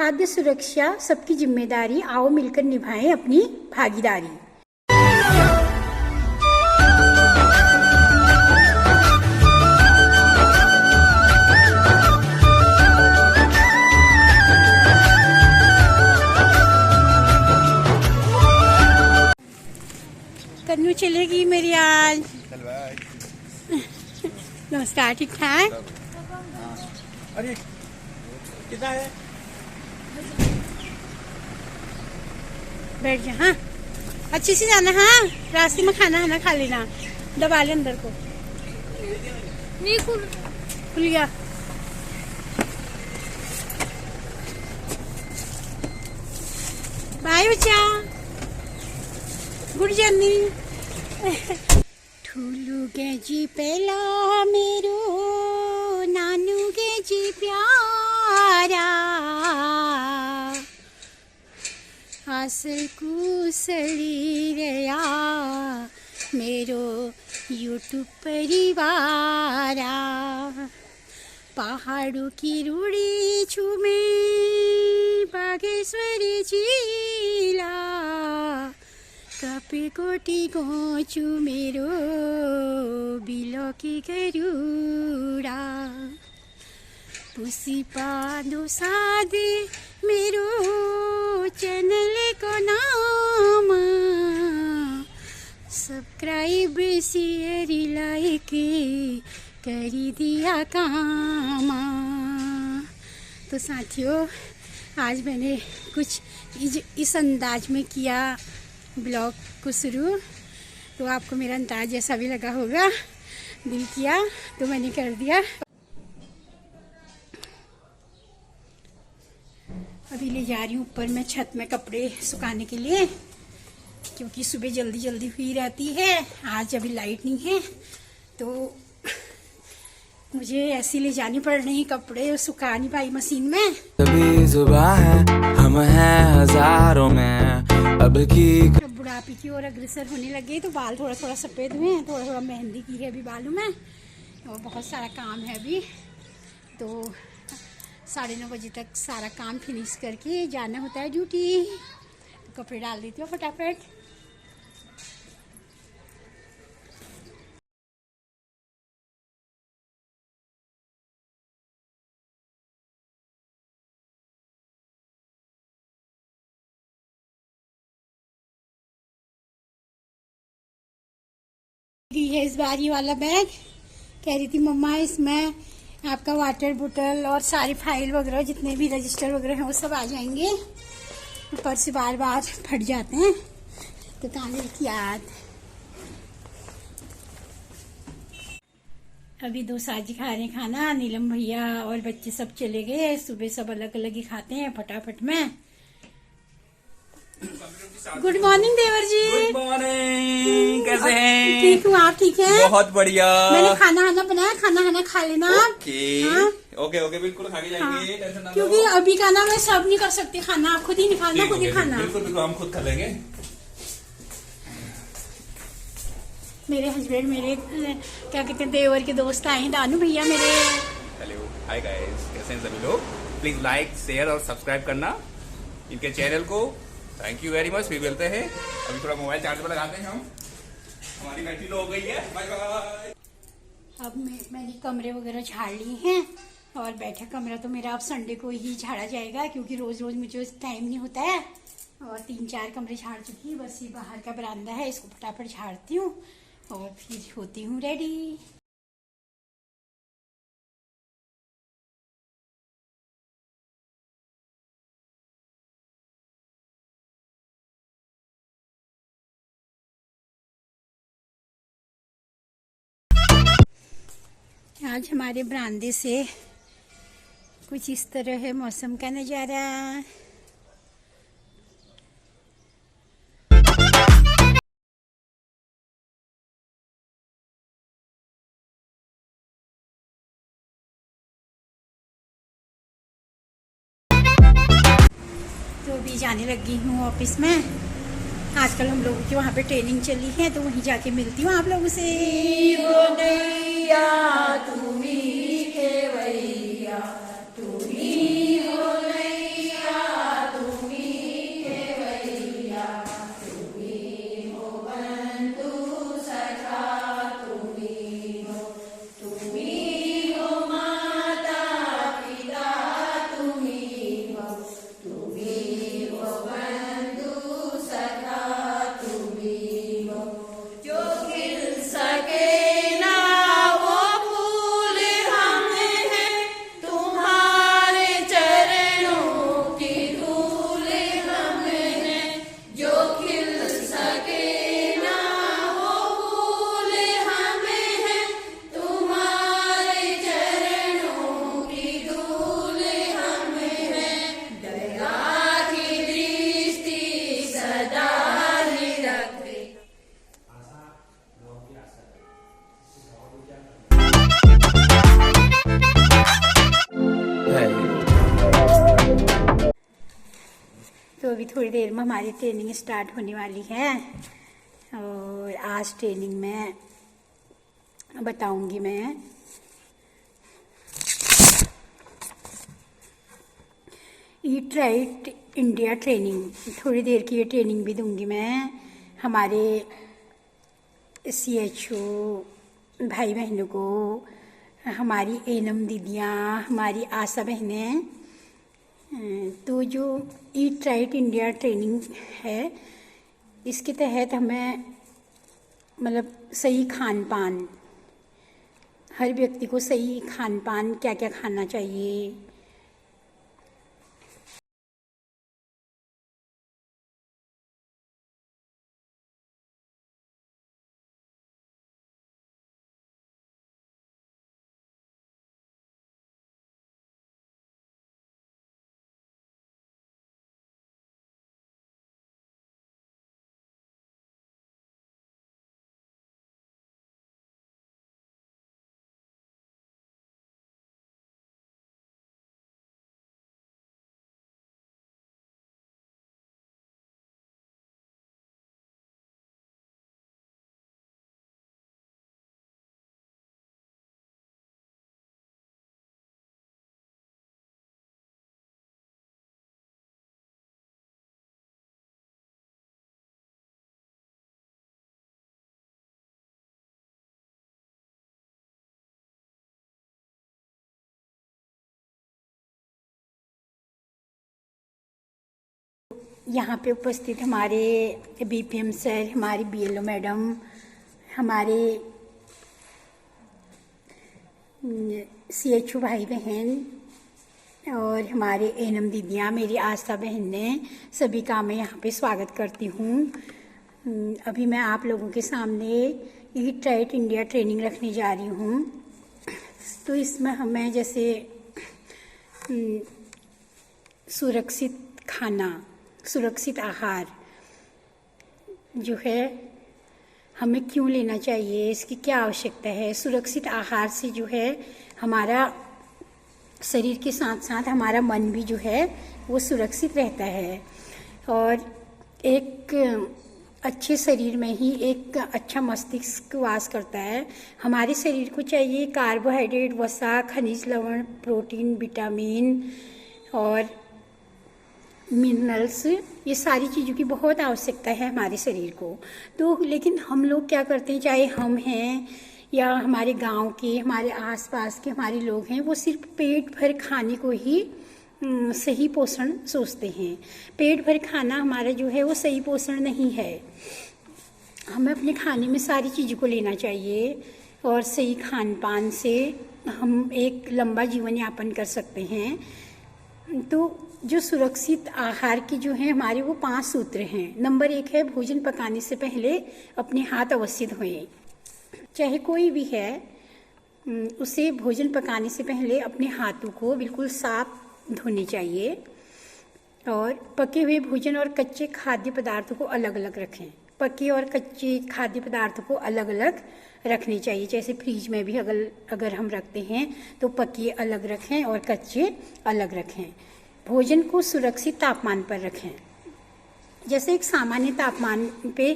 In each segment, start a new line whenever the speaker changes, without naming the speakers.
खाद्य सुरक्षा सबकी जिम्मेदारी, आओ मिलकर निभाएं अपनी भागीदारी। कन्नू चलेगी मेरी आज। नमस्कार, ठीक ठाक।
अरे कितना है?
बैठ जा। हाँ, अच्छे से जाना। हाँ, रास्ते में खाना खाना खा लेना। दबा ले अंदर को। नहीं खुल गया। बाय बच्चा, गुड जर्नी। ठुलू गे जी पहला मेरो नानू गे जी प्यारा, हासिल कुसड़ी रया मेरो यूट्यूब परिवारा। पहाड़ों की रूड़ी छूमे बागेश्वरी जिला, कपे कोटी गोचू मेरो बिलो की गरुड़ा। पुसी पादो सादे मेरो चैनल को नाम, सब्सक्राइब शेयर लाइक करी दिया काम। तो साथियों, आज मैंने कुछ इस अंदाज में किया ब्लॉग को शुरू, तो आपको मेरा अंदाज जैसा भी लगा होगा, दिल किया तो मैंने कर दिया। अभी ले जा रही हूँ ऊपर मैं छत में कपड़े सुखाने के लिए, क्योंकि सुबह जल्दी जल्दी हुई रहती है। आज अभी लाइट नहीं है तो मुझे ऐसे ले जानी पड़ रही कपड़े, सुखा नहीं पाई मशीन में।
तभी सुबह है, हम हैं हजारों में अब की।
बुढ़ापे की ओर अग्रसर होने लगे तो बाल थोड़ा थोड़ा सफेद हुए हैं, थोड़ा थोड़ा मेहंदी की है अभी बालों में, और बहुत सारा काम है अभी। तो 9:30 बजे तक सारा काम फिनिश करके जाना होता है ड्यूटी। तो कपड़े डाल देती हूँ फटाफट। है इस बार ये वाला बैग, कह रही थी मम्मा इसमें आपका वाटर बोतल और सारी फाइल वगैरह जितने भी रजिस्टर वगैरह हैं वो सब आ जाएंगे। ऊपर से बार बार फट जाते हैं तो ताने की याद। अभी 2 साजी खा रहे हैं खाना, नीलम भैया और बच्चे सब चले गए। सुबह सब अलग अलग ही खाते हैं फटाफट में। गुड मॉर्निंग देवर जी।
गुड मॉर्निंग, कैसे हैं?
ठीक हूँ, आप ठीक हैं?
बहुत बढ़िया।
मैंने खाना बनाया, खाना खा लेना आप।
ओके ओके, बिल्कुल खा के जाएंगे। टेंशन ना लो।
क्योंकि अभी का ना मैं सब नहीं कर सकती खाना, आप खुद ही निकालना, खुद ही खाना।
बिल्कुल बिल्कुल, हम खुद खा लेंगे।
मेरे हस्बैंड, मेरे क्या कहते हैं देवर के दोस्त आए हैं, दानू भैया मेरे।
हेलो, हाय गाइस, कैसे हैं सभी लोग? प्लीज लाइक शेयर और सब्सक्राइब करना इनके चैनल को। Thank you very much. फिर मिलते हैं। अभी थोड़ा मोबाइल चार्ज पर लगाते हैं हम। हमारी बैटरी लो हो गई है। Bye bye.
अब मैंने कमरे वगैरह झाड़ लिए हैं, और बैठा कमरा तो मेरा अब संडे को ही झाड़ा जाएगा, क्योंकि रोज रोज मुझे टाइम नहीं होता है। और 3-4 कमरे झाड़ चुकी, बस ये बाहर का बरामदा है, इसको फटाफट झाड़ती हूँ और फिर होती हूँ रेडी। आज हमारे बरामदे से कुछ इस तरह है मौसम का नज़ारा। तो अभी जाने लगी हूँ ऑफिस में। आजकल हम लोगों की वहाँ पे ट्रेनिंग चली है, तो वहीं जाके मिलती हूँ आप लोगों से। अभी थोड़ी देर में हमारी ट्रेनिंग स्टार्ट होने वाली है और आज ट्रेनिंग में बताऊंगी मैं ईट राइट इंडिया ट्रेनिंग। थोड़ी देर की ये ट्रेनिंग भी दूंगी मैं हमारे CHO भाई बहनों को, हमारी एनम दीदियाँ, हमारी आशा बहनें। तो जो ईट राइट इंडिया ट्रेनिंग है, इसके तहत हमें मतलब सही खान पान, हर व्यक्ति को सही खान पान क्या क्या खाना चाहिए, यहाँ पे उपस्थित हमारे BPM सर, हमारी BLO मैडम, हमारे CHO भाई बहन और हमारे एनम दीदियाँ, मेरी आस्था बहन ने, सभी का मैं यहाँ पे स्वागत करती हूँ। अभी मैं आप लोगों के सामने ईट राइट इंडिया ट्रेनिंग रखने जा रही हूँ। तो इसमें हमें जैसे सुरक्षित खाना, सुरक्षित आहार जो है हमें क्यों लेना चाहिए, इसकी क्या आवश्यकता है। सुरक्षित आहार से जो है हमारा शरीर के साथ साथ हमारा मन भी जो है वो सुरक्षित रहता है और एक अच्छे शरीर में ही एक अच्छा मस्तिष्क वास करता है। हमारे शरीर को चाहिए कार्बोहाइड्रेट, वसा, खनिज लवण, प्रोटीन, विटामिन और मिनरल्स, ये सारी चीज़ों की बहुत आवश्यकता है हमारे शरीर को। तो लेकिन हम लोग क्या करते हैं, चाहे हम हैं या हमारे गांव के, हमारे आसपास के हमारे लोग हैं, वो सिर्फ पेट भर खाने को ही सही पोषण सोचते हैं। पेट भर खाना हमारा जो है वो सही पोषण नहीं है। हमें अपने खाने में सारी चीज़ों को लेना चाहिए और सही खान पान से हम एक लंबा जीवन यापन कर सकते हैं। तो जो सुरक्षित आहार की जो है हमारे वो 5 सूत्र हैं। नंबर 1 है भोजन पकाने से पहले अपने हाथ अवश्य धोएं। चाहे कोई भी है, उसे भोजन पकाने से पहले अपने हाथों को बिल्कुल साफ धोने चाहिए और पके हुए भोजन और कच्चे खाद्य पदार्थों को अलग अलग रखें। पके और कच्चे खाद्य पदार्थों को अलग अलग रखने चाहिए। जैसे फ्रिज में भी अगर हम रखते हैं तो पके अलग रखें और कच्चे अलग रखें। भोजन को सुरक्षित तापमान पर रखें। जैसे एक सामान्य तापमान पे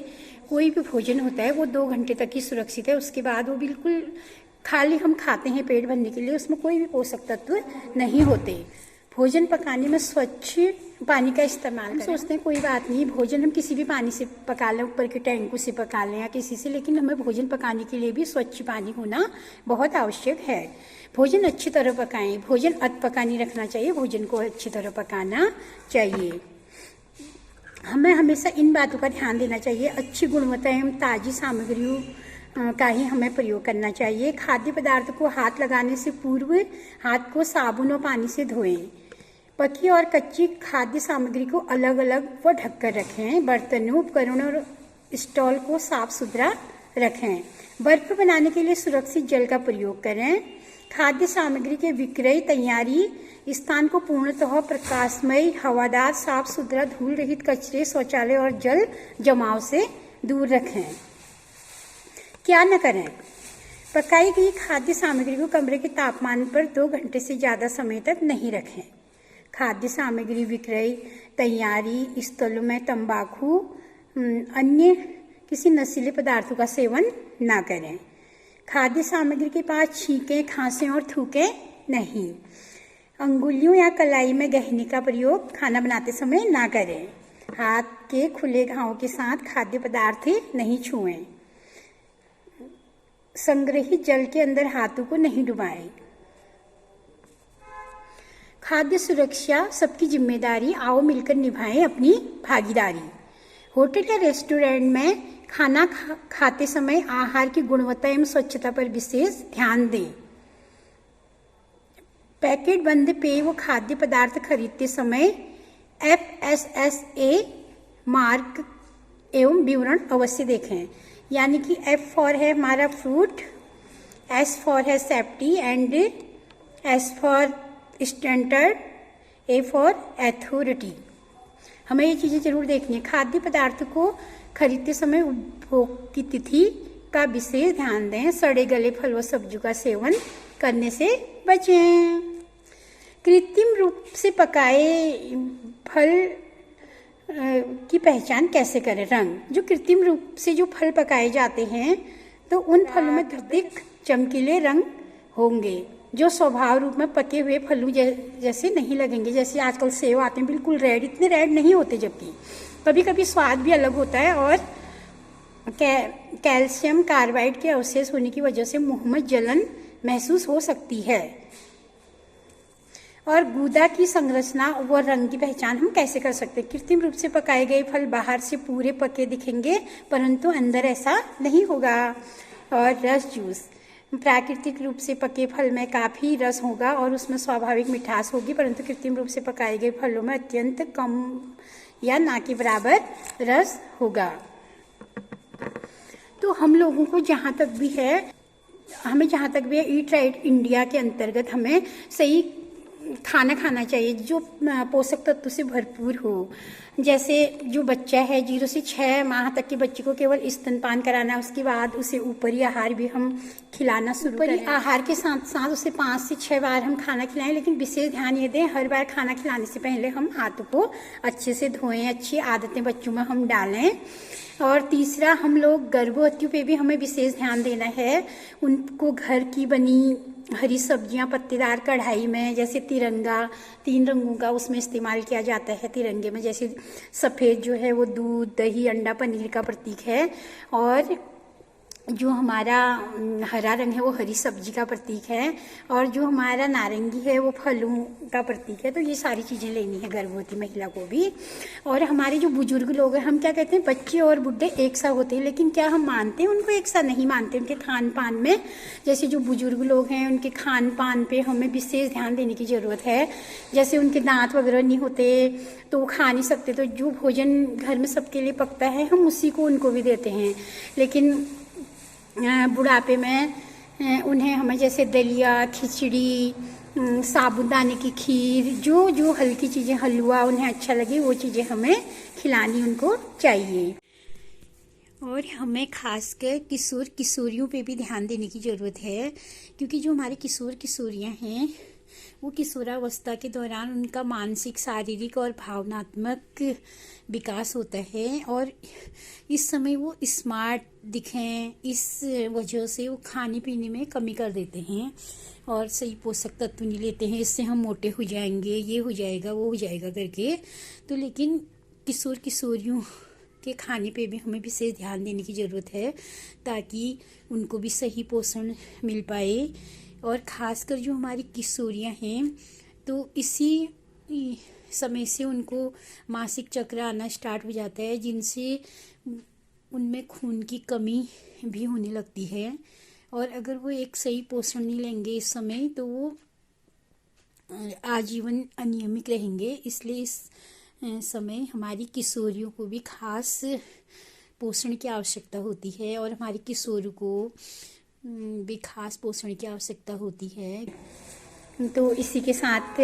कोई भी भोजन होता है वो 2 घंटे तक ही सुरक्षित है, उसके बाद वो बिल्कुल खाली हम खाते हैं पेट भरने के लिए, उसमें कोई भी पोषक तत्व नहीं होते। भोजन पकाने में स्वच्छ पानी का इस्तेमाल करें। सोचते हैं कोई बात नहीं, भोजन हम किसी भी पानी से पका लें, ऊपर के टैंकों से पका लें या किसी से, लेकिन हमें भोजन पकाने के लिए भी स्वच्छ पानी होना बहुत आवश्यक है। भोजन अच्छी तरह पकाएं। भोजन अध पका नहीं रखना चाहिए, भोजन को अच्छी तरह पकाना चाहिए। हमें हमेशा इन बातों का ध्यान देना चाहिए। अच्छी गुणवत्ता एवं ताज़ी सामग्रियों का ही हमें प्रयोग करना चाहिए। खाद्य पदार्थ को हाथ लगाने से पूर्व हाथ को साबुन और पानी से धोएं। पकी और कच्ची खाद्य सामग्री को अलग अलग व ढककर रखें। बर्तनों, उपकरणों और स्टॉल को साफ सुथरा रखें। बर्फ बनाने के लिए सुरक्षित जल का प्रयोग करें। खाद्य सामग्री के विक्रय तैयारी स्थान को पूर्णतः प्रकाशमय, हवादार, साफ सुथरा, धूल रहित, कचरे, शौचालय और जल जमाव से दूर रखें। क्या न करें, पकाई गई खाद्य सामग्री को कमरे के तापमान पर 2 घंटे से ज़्यादा समय तक नहीं रखें। खाद्य सामग्री विक्रय, तैयारी, स्थलों में तंबाकू, अन्य किसी नशीले पदार्थों का सेवन ना करें। खाद्य सामग्री के पास छींकें, खांसें और थूकें नहीं। अंगुलियों या कलाई में गहने का प्रयोग खाना बनाते समय ना करें। हाथ के खुले घावों के साथ खाद्य पदार्थ नहीं छुएं। संग्रहित जल के अंदर हाथों को नहीं डुबाएं। खाद्य सुरक्षा सबकी जिम्मेदारी, आओ मिलकर निभाएं अपनी भागीदारी। होटल या रेस्टोरेंट में खाना खाते समय आहार की गुणवत्ता एवं स्वच्छता पर विशेष ध्यान दें। पैकेट बंद पेय व खाद्य पदार्थ खरीदते समय FSSAI मार्क एवं विवरण अवश्य देखें। यानी कि F फॉर है हमारा फ्रूट, S फॉर है safety and S for standard, A for authority. हमें ये चीज़ें जरूर देखनी है। खाद्य पदार्थ को खरीदते समय उपभोग की तिथि का विशेष ध्यान दें। सड़े गले फल व सब्जियों का सेवन करने से बचें। कृत्रिम रूप से पकाए फल की पहचान कैसे करें? रंग, जो कृत्रिम रूप से जो फल पकाए जाते हैं तो उन फलों में अधिक चमकीले रंग होंगे जो स्वभाव रूप में पके हुए फलों जैसे नहीं लगेंगे। जैसे आजकल सेव आते हैं बिल्कुल रेड, इतने रेड नहीं होते, जबकि कभी कभी स्वाद भी अलग होता है। और कैल्शियम कार्बाइड के अवशेष होने की वजह से मुंह में जलन महसूस हो सकती है। और गूदा की संरचना व रंग की पहचान हम कैसे कर सकते हैं? कृत्रिम रूप से पकाए गए फल बाहर से पूरे पके दिखेंगे परंतु अंदर ऐसा नहीं होगा। और रस जूस, प्राकृतिक रूप से पके फल में काफ़ी रस होगा और उसमें स्वाभाविक मिठास होगी, परंतु कृत्रिम रूप से पकाए गए फलों में अत्यंत कम या ना के बराबर रस होगा। तो हम लोगों को जहाँ तक भी है ईट राइट इंडिया के अंतर्गत हमें सही खाना खाना चाहिए जो पोषक तत्व से भरपूर हो। जैसे जो बच्चा है 0 से 6 माह तक के बच्चे को केवल स्तनपान कराना, उसके बाद उसे ऊपरी आहार भी हम खिलाना शुरू करें। आहार के साथ साथ उसे 5 से 6 बार हम खाना खिलाएं, लेकिन विशेष ध्यान ये दें हर बार खाना खिलाने से पहले हम हाथों को अच्छे से धोएं। अच्छी आदतें बच्चों में हम डालें। और तीसरा, हम लोग गर्भवतियों पे भी हमें विशेष ध्यान देना है। उनको घर की बनी हरी सब्जियां पत्तेदार कढ़ाई में, जैसे तिरंगा 3 रंगों का उसमें इस्तेमाल किया जाता है। तिरंगे में जैसे सफ़ेद जो है वो दूध, दही, अंडा, पनीर का प्रतीक है, और जो हमारा हरा रंग है वो हरी सब्जी का प्रतीक है, और जो हमारा नारंगी है वो फलों का प्रतीक है। तो ये सारी चीज़ें लेनी है गर्भवती महिला को भी। और हमारे जो बुजुर्ग लोग हैं, हम क्या कहते हैं बच्चे और बुढ़े एक सा होते हैं, लेकिन क्या हम मानते हैं उनको एक सा? नहीं मानते। उनके खान पान में, जैसे जो बुजुर्ग लोग हैं उनके खान पान पे हमें विशेष ध्यान देने की ज़रूरत है। जैसे उनके दांत वगैरह नहीं होते तो वो खा नहीं सकते, तो जो भोजन घर में सबके लिए पकता है हम उसी को उनको भी देते हैं। लेकिन बुढ़ापे में उन्हें हमें जैसे दलिया, खिचड़ी, साबूदाने की खीर, जो हल्की चीज़ें, हलवा उन्हें अच्छा लगे वो चीज़ें हमें खिलानी उनको चाहिए। और हमें खासकर किशोर किशोरियों पे भी ध्यान देने की ज़रूरत है, क्योंकि जो हमारे किशोर किशोरियाँ हैं वो किशोरावस्था के दौरान उनका मानसिक, शारीरिक और भावनात्मक विकास होता है, और इस समय वो स्मार्ट दिखें, इस वजह से वो खाने पीने में कमी कर देते हैं और सही पोषक तत्व नहीं लेते हैं। इससे हम मोटे हो जाएंगे, ये हो जाएगा, वो हो जाएगा करके। तो लेकिन किशोर किशोरियों के खाने पे भी हमें विशेष ध्यान देने की ज़रूरत है ताकि उनको भी सही पोषण मिल पाए। और ख़ासकर जो हमारी किशोरियाँ हैं तो इसी समय से उनको मासिक चक्र आना स्टार्ट हो जाता है, जिनसे उनमें खून की कमी भी होने लगती है। और अगर वो एक सही पोषण नहीं लेंगे इस समय तो वो आजीवन अनियमित रहेंगे। इसलिए इस समय हमारी किशोरियों को भी खास पोषण की आवश्यकता होती है, और हमारी किशोरों को भी खास पोषण की आवश्यकता होती है। तो इसी के साथ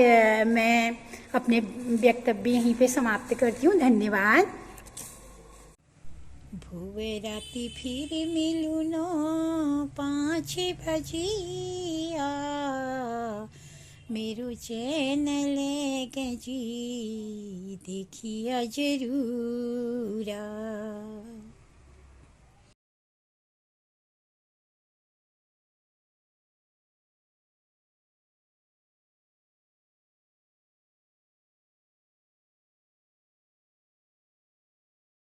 मैं अपने वक्तव्य यहीं पे समाप्त करती हूँ। धन्यवाद। भुवे राती फिर मिलू नो 5 बजिया, मेरो चैनल जी देखिया जरूरा।